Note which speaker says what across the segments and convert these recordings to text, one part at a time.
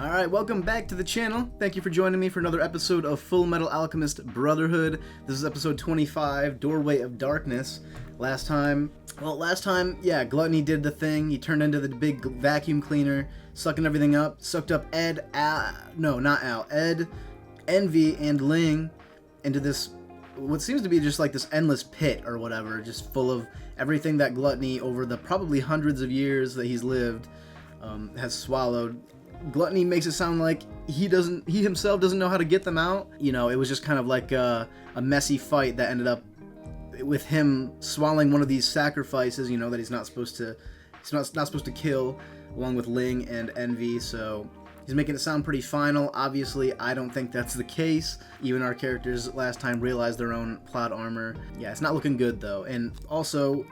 Speaker 1: Alright, welcome back to the channel. Thank you for joining me for another episode of Fullmetal Alchemist Brotherhood. This is episode 25, Doorway of Darkness. Last time, yeah, Gluttony did the thing. He turned into the big vacuum cleaner, sucking everything up. Sucked up Ed, Envy, and Ling into this, what seems to be just like this endless pit or whatever, just full of everything that Gluttony, over the probably hundreds of years that he's lived, has swallowed. Gluttony makes it sound like he himself doesn't know how to get them out. You know, it was just kind of like a messy fight that ended up with him swallowing one of these sacrifices, you know, that he's not supposed to kill, along with Ling and Envy. So he's making it sound pretty final. Obviously, I don't think that's the case. Even our characters last time realized their own plot armor. Yeah, it's not looking good though. And also,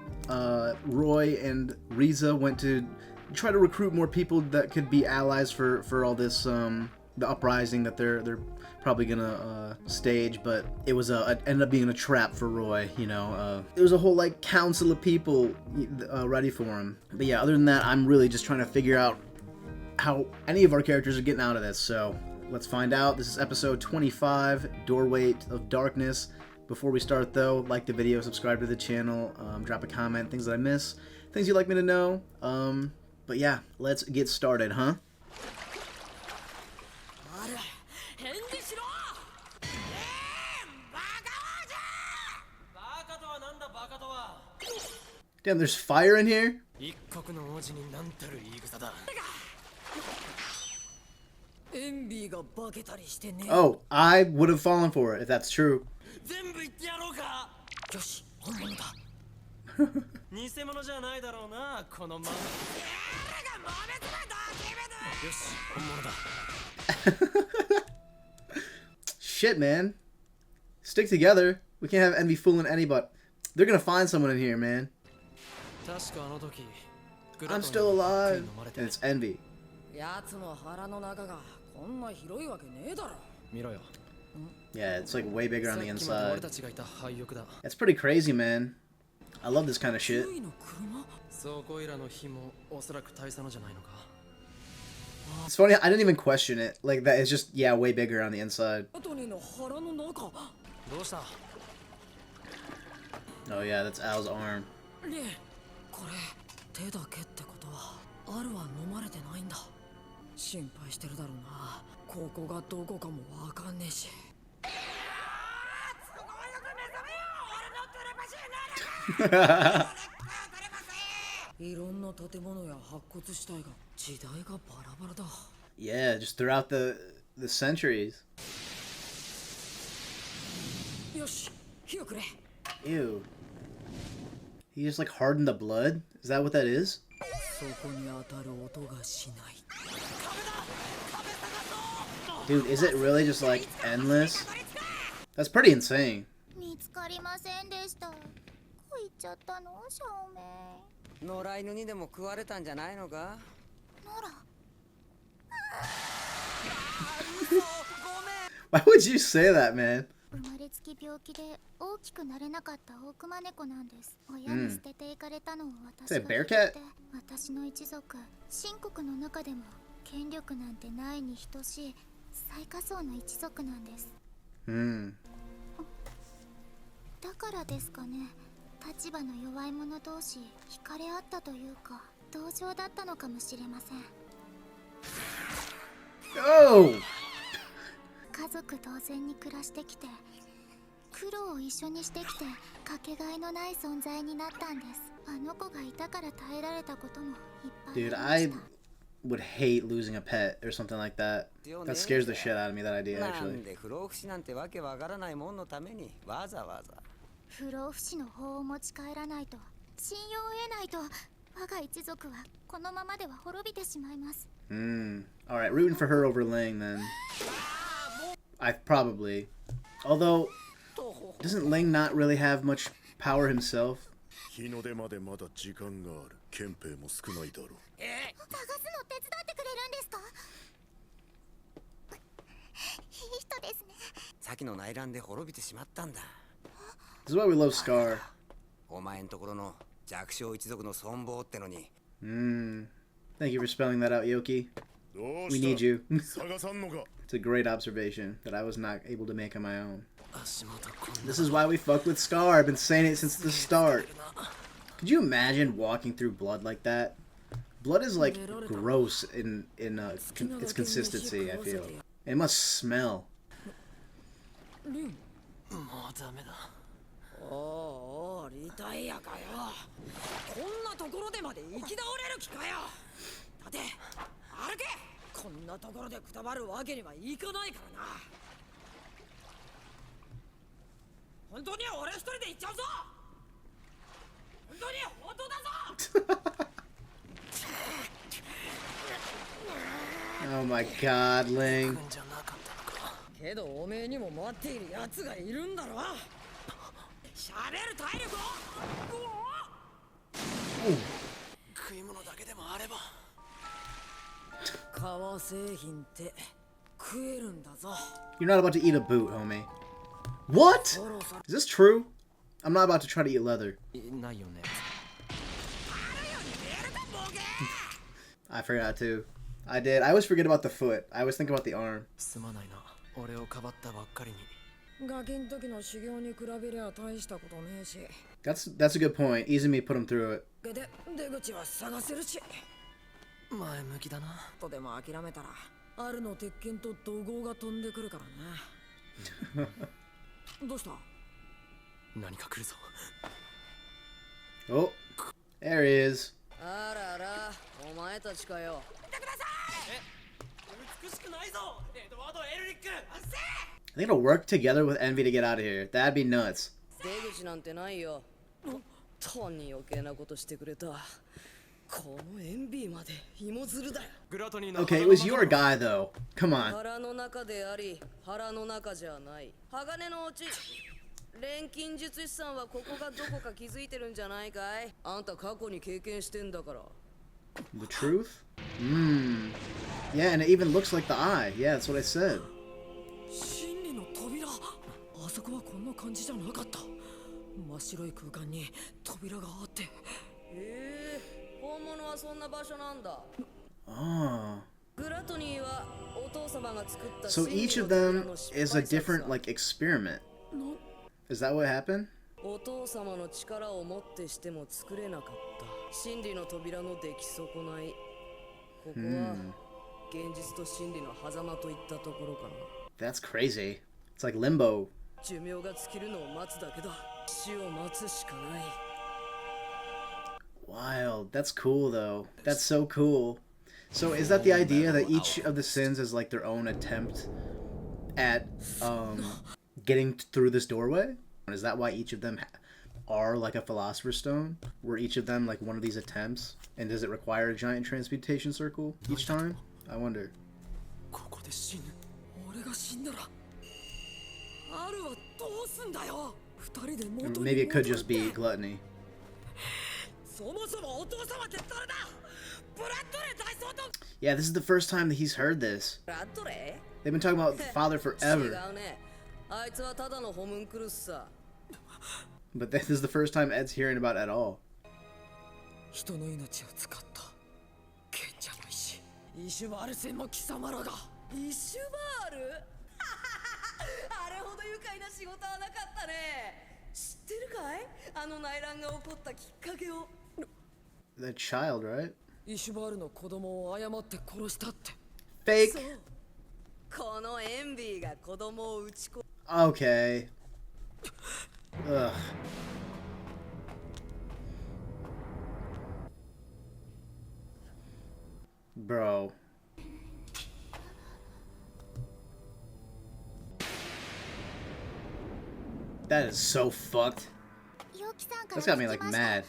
Speaker 1: Roy and Riza went to try to recruit more people that could be allies for all this, the uprising that they're probably gonna stage, but it was ended up being a trap for Roy. You know, there was a whole like council of people ready for him. But yeah, other than that, I'm really just trying to figure out how any of our characters are getting out of this. So let's find out. This is episode 25, Doorway of Darkness. Before we start though, like the video, subscribe to the channel, drop a comment, things that I miss, things you'd like me to know. But yeah, let's get started, huh? Damn, there's fire in here? Oh, I would have fallen for it if that's true. Shit, man. Stick together. We can't have Envy fooling anybody. They're gonna find someone in here, man. I'm still alive. And it's Envy. Yeah, it's like way bigger on the inside. That's pretty crazy, man. I love this kind of shit. It's funny, I didn't even question it. Like, that is just, yeah, way bigger on the inside. Oh yeah, that's Al's arm. Yeah, just throughout the centuries. Ew. He just like hardened the blood? Is that what that is? Dude, is it really just like endless? That's pretty insane. Why would you say that, man? Is it a bear cat? Oh! Dude, I would hate losing a pet or something like that. That scares the shit out of me, that idea, actually. Alright, rooting for her over Ling then. Probably. Although, doesn't Ling not really have much power himself? This is why we love Scar. Thank you for spelling that out, Yoki. We need you. It's a great observation that I was not able to make on my own. This is why we fuck with Scar. I've been saying it since the start. Could you imagine walking through blood like that? Blood is like gross in its consistency, I feel. It must smell. Oh my god, Ling. You're not about to eat a boot, homie. What? Is this true? I'm not about to try to eat leather. I forgot to. I did. I always forget about the foot. I always think about the arm. That's a good point. Izumi put him through it. Oh, there he is. I think it'll work together with Envy to get out of here. That'd be nuts. Okay, it was your guy though. Come on. The truth? Yeah, and it even looks like the eye. Yeah, that's what I said. Oh. So each of them is a different, like, experiment. Is that what happened? That's crazy. It's like limbo. Wild. That's cool though. That's so cool. So is that the idea that each of the sins is like their own attempt at getting through this doorway? Is that why each of them are like a philosopher's stone? Were each of them like one of these attempts? And does it require a giant transmutation circle each time? I wonder. Or maybe it could just be gluttony. Yeah, this is the first time that he's heard this. They've been talking about father forever. But this is the first time Ed's hearing about it at all. That child, right? Fake. Okay. Ugh. Bro. That is so fucked. That's got me like mad.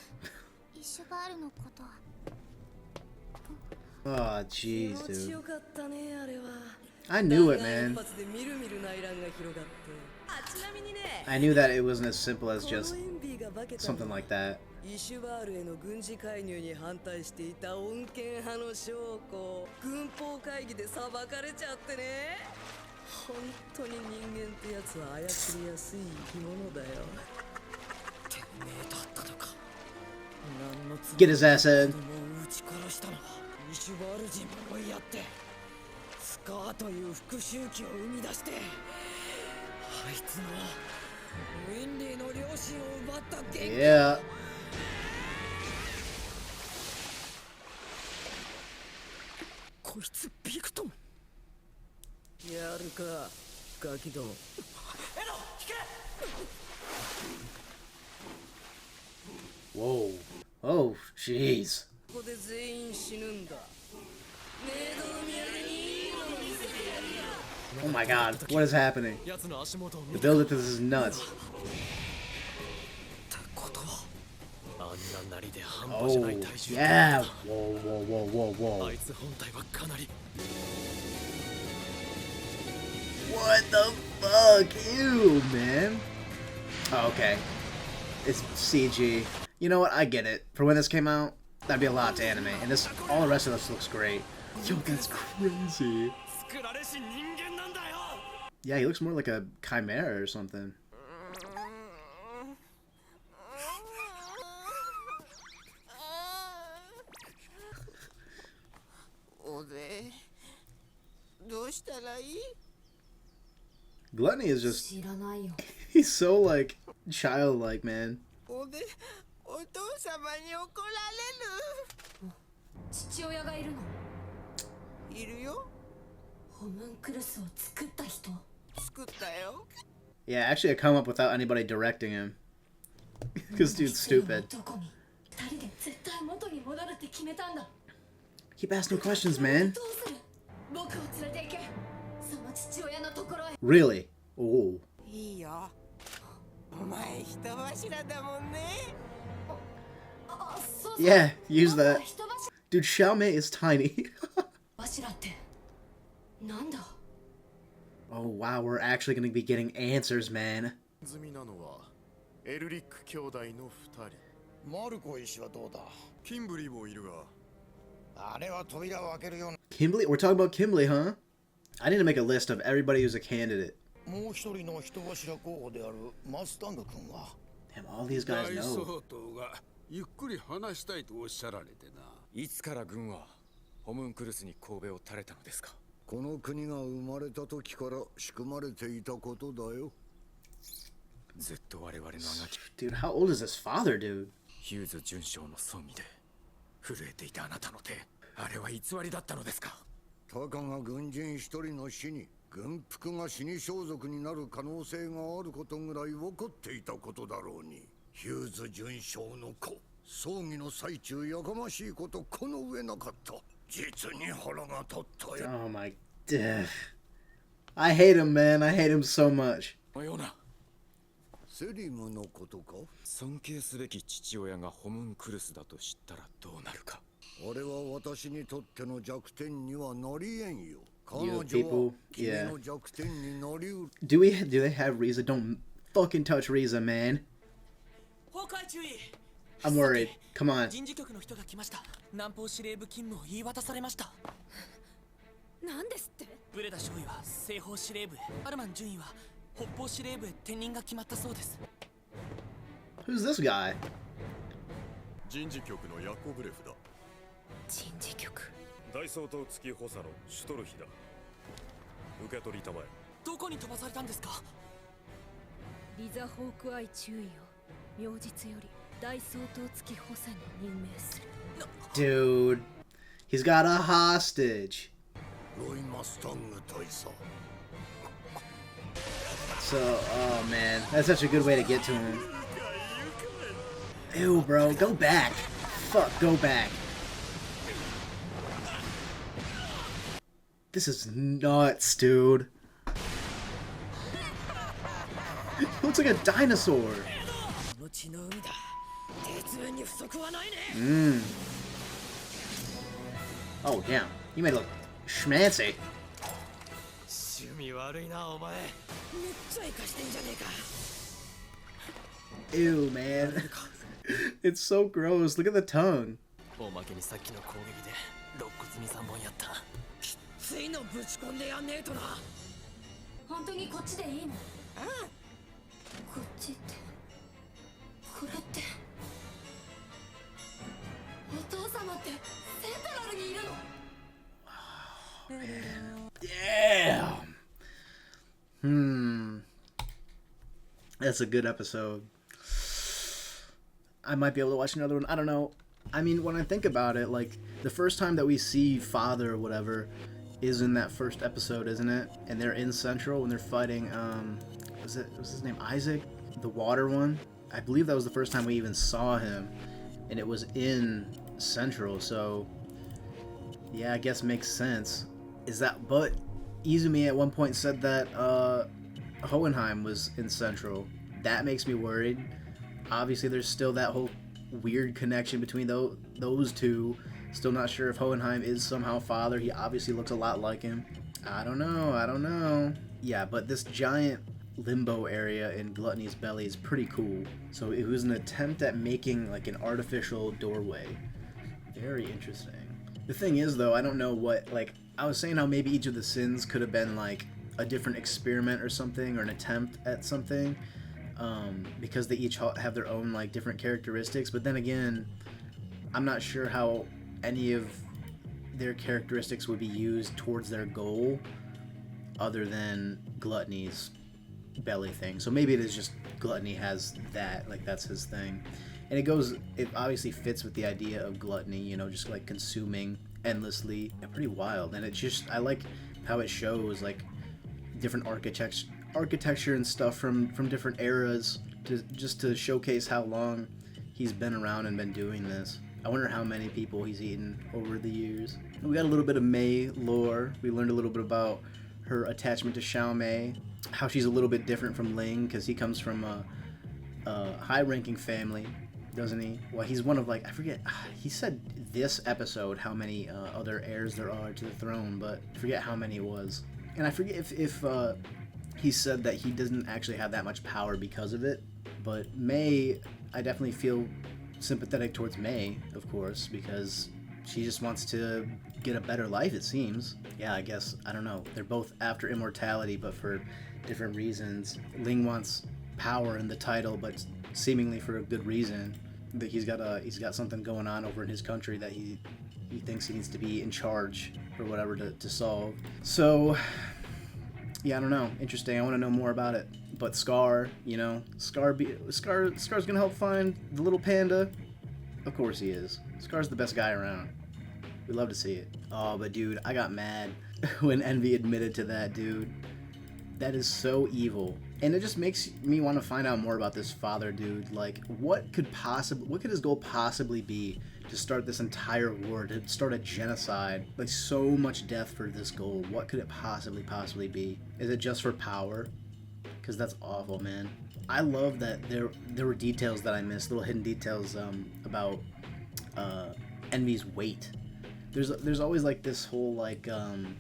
Speaker 1: Oh jeez, dude. I knew it, man. I knew that it wasn't as simple as just something like that. Get his ass in.
Speaker 2: スカーという復讐機を生み出して、あいつのウィンリーの両親を奪った元気。
Speaker 1: Yeah.
Speaker 2: こいつビクトンやるかガキども。エド引け。
Speaker 1: Whoa. Oh, jeez.
Speaker 2: ここで全員死ぬんだ。メイドの土産にいいもの見せてやるよ。
Speaker 1: Oh my god, what is happening? The build up to this is nuts. Oh, yeah. Whoa, whoa, whoa, whoa, whoa. What the fuck? Ew, man. Oh, okay. It's CG. You know what? I get it. For when this came out, that'd be a lot to animate. And this, all the rest of this looks great. Yo, that's crazy. Yeah, he looks more like a chimera or something. Gluttony is just... He's so, like, childlike, man. Yeah, actually I come up without anybody directing him. Because dude's stupid. Keep asking questions, man. Really? Oh. Yeah, use that. Dude, Xiaomei is tiny. Oh wow, we're actually gonna be getting answers, man. Kimberly? We're talking about Kimberly, huh? I need to make a list of everybody who's a candidate. Damn, all these guys know. Dude, how old is this father, dude?
Speaker 3: Hughes 准将の葬儀で震えていたあなたの手、あれは偽りだったのですか。
Speaker 4: たかが軍人一人の死に軍服が死に装束になる可能性があることぐらい分かっていたことだろうに。ヒューズ准将の子、葬儀の最中やかましいことこの上なかった。実に腹が立ったよ。
Speaker 1: Oh my god. I hate him, man. I hate him so much.
Speaker 4: セリムのことか。
Speaker 3: 尊敬すべき父親がホムンクルスだと知ったらどうなるか。
Speaker 4: あれは私にとっての弱点にはなりえんよ。
Speaker 1: You people, yeah. Do they have Riza? Don't fucking touch Riza, man. I'm worried. Come on.
Speaker 2: 人事局の人が来ました。南方司令部勤務を言い渡されました。なんですって？ブレダ少尉は西方司令部へ、アルマン准尉は北方司令部へ転任が決まったそうです。
Speaker 1: Who's this guy?
Speaker 5: 人事局のヤコブレフだ。
Speaker 2: 人事局。
Speaker 5: 大総統付き補佐のシュトルヒだ。受け取りたまえ。
Speaker 2: どこに飛ばされたんですか？
Speaker 6: リザ・ホークアイ中尉を明日より大総統付き補佐に任命する。
Speaker 1: Dude, he's got a hostage.
Speaker 4: ロイマスタング大佐。
Speaker 1: So, oh man, that's such a good way to get to him. Ew, bro, go back. Fuck, go back. This is nuts, dude. He looks like a dinosaur. Oh, damn. You made it look schmancy. Ew, man. It's so gross. Look at the tongue.
Speaker 2: ついのぶち込んでやんねえとな。
Speaker 6: 本当にこっちでいいの？ああ。こっちってこれってお父様ってセントラルにいるの？
Speaker 1: Yeah. That's a good episode. I might be able to watch another one. I don't know. I mean, when I think about it, like, the first time that we see Father or whatever is in that first episode, isn't it? And they're in Central when they're fighting, was his name Isaac? The water one? I believe that was the first time we even saw him. And it was in Central, so... yeah, I guess makes sense. But Izumi at one point said that, Hohenheim was in Central. That makes me worried. Obviously, there's still that whole weird connection between those two. Still not sure if Hohenheim is somehow Father. He obviously looks a lot like him. I don't know. Yeah, but this giant limbo area in Gluttony's belly is pretty cool. So it was an attempt at making like an artificial doorway. Very interesting. The thing is, though, I don't know what, like, I was saying how maybe each of the sins could have been like a different experiment or something, or an attempt at something. Because they each have their own like different characteristics, but then again, I'm not sure how any of their characteristics would be used towards their goal other than Gluttony's belly thing. So maybe it is just Gluttony has that, like that's his thing. And it obviously fits with the idea of gluttony, you know, just like consuming endlessly. Pretty wild. And it's just, I like how it shows like different architecture and stuff from different eras just to showcase how long he's been around and been doing this. I wonder how many people he's eaten over the years. We got a little bit of Mei lore. We learned a little bit about her attachment to Xiao Mei, how she's a little bit different from Ling because he comes from a high-ranking family, doesn't he? Well, he's one of like, I forget, he said this episode how many other heirs there are to the throne, but I forget how many it was. And I forget if he said that he doesn't actually have that much power because of it, but Mei, I definitely feel sympathetic towards Mei, of course, because she just wants to get a better life, it seems. Yeah, I guess, I don't know. They're both after immortality, but for different reasons. Ling wants power in the title, but seemingly for a good reason. That he's got something going on over in his country that he thinks he needs to be in charge or whatever to solve. So, yeah, I don't know. Interesting. I want to know more about it. But Scar, you know, Scar's gonna help find the little panda. Of course he is. Scar's the best guy around. We love to see it. Oh, but dude, I got mad when Envy admitted to that, dude. That is so evil. And it just makes me want to find out more about this Father, dude. Like, what could his goal possibly be to start this entire war, to start a genocide? Like, so much death for this goal. What could it possibly be? Is it just for power? Because that's awful, man. I love that there were details that I missed, little hidden details about Envy's weight. There's always like this whole like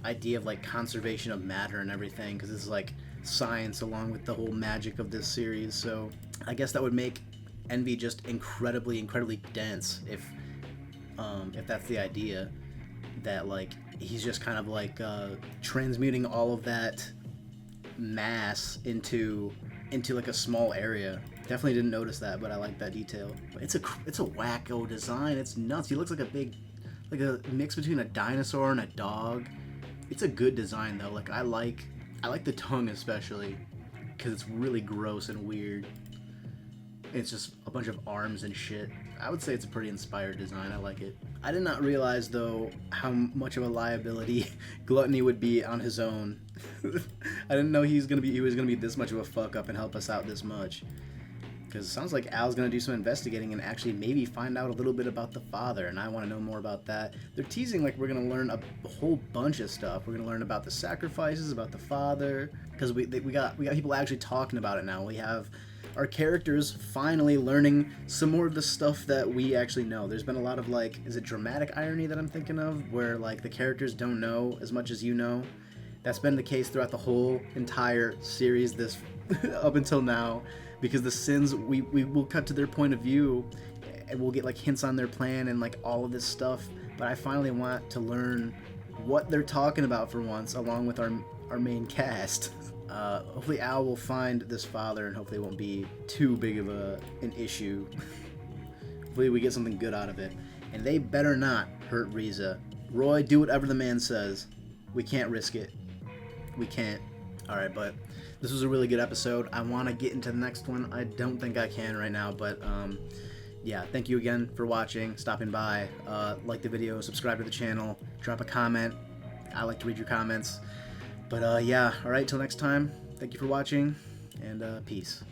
Speaker 1: idea of like conservation of matter and everything, because it's like science along with the whole magic of this series. So I guess that would make Envy just incredibly dense if that's the idea, that like he's just kind of like transmuting all of that mass into like a small area. Definitely didn't notice that, but I like that detail. But it's a wacko design. It's nuts. He looks like a mix between a dinosaur and a dog. It's a good design though. Like I like the tongue especially, because it's really gross and weird. It's just a bunch of arms and shit. I would say it's a pretty inspired design. I like it. I did not realize though how much of a liability Gluttony would be on his own. I didn't know he was gonna be this much of a fuck up and help us out this much. Because it sounds like Al's gonna do some investigating and actually maybe find out a little bit about the Father, and I want to know more about that. They're teasing like we're gonna learn a whole bunch of stuff. We're gonna learn about the sacrifices, about the Father, because we got people actually talking about it now. We have our characters finally learning some more of the stuff that we actually know. There's been a lot of like, is it dramatic irony that I'm thinking of, where like the characters don't know as much as you know? That's been the case throughout the whole entire series this up until now, because the sins, we will cut to their point of view and we'll get like hints on their plan and like all of this stuff, but I finally want to learn what they're talking about for once, along with our main cast. Hopefully Al will find this Father and hopefully it won't be too big of an issue. Hopefully we get something good out of it. And they better not hurt Riza. Roy, do whatever the man says. We can't risk it. we can't. Alright, but this was a really good episode. I want to get into the next one. I don't think I can right now, but yeah, thank you again for watching, stopping by. Like the video, subscribe to the channel, drop a comment. I like to read your comments. But yeah, alright, till next time, thank you for watching, and peace.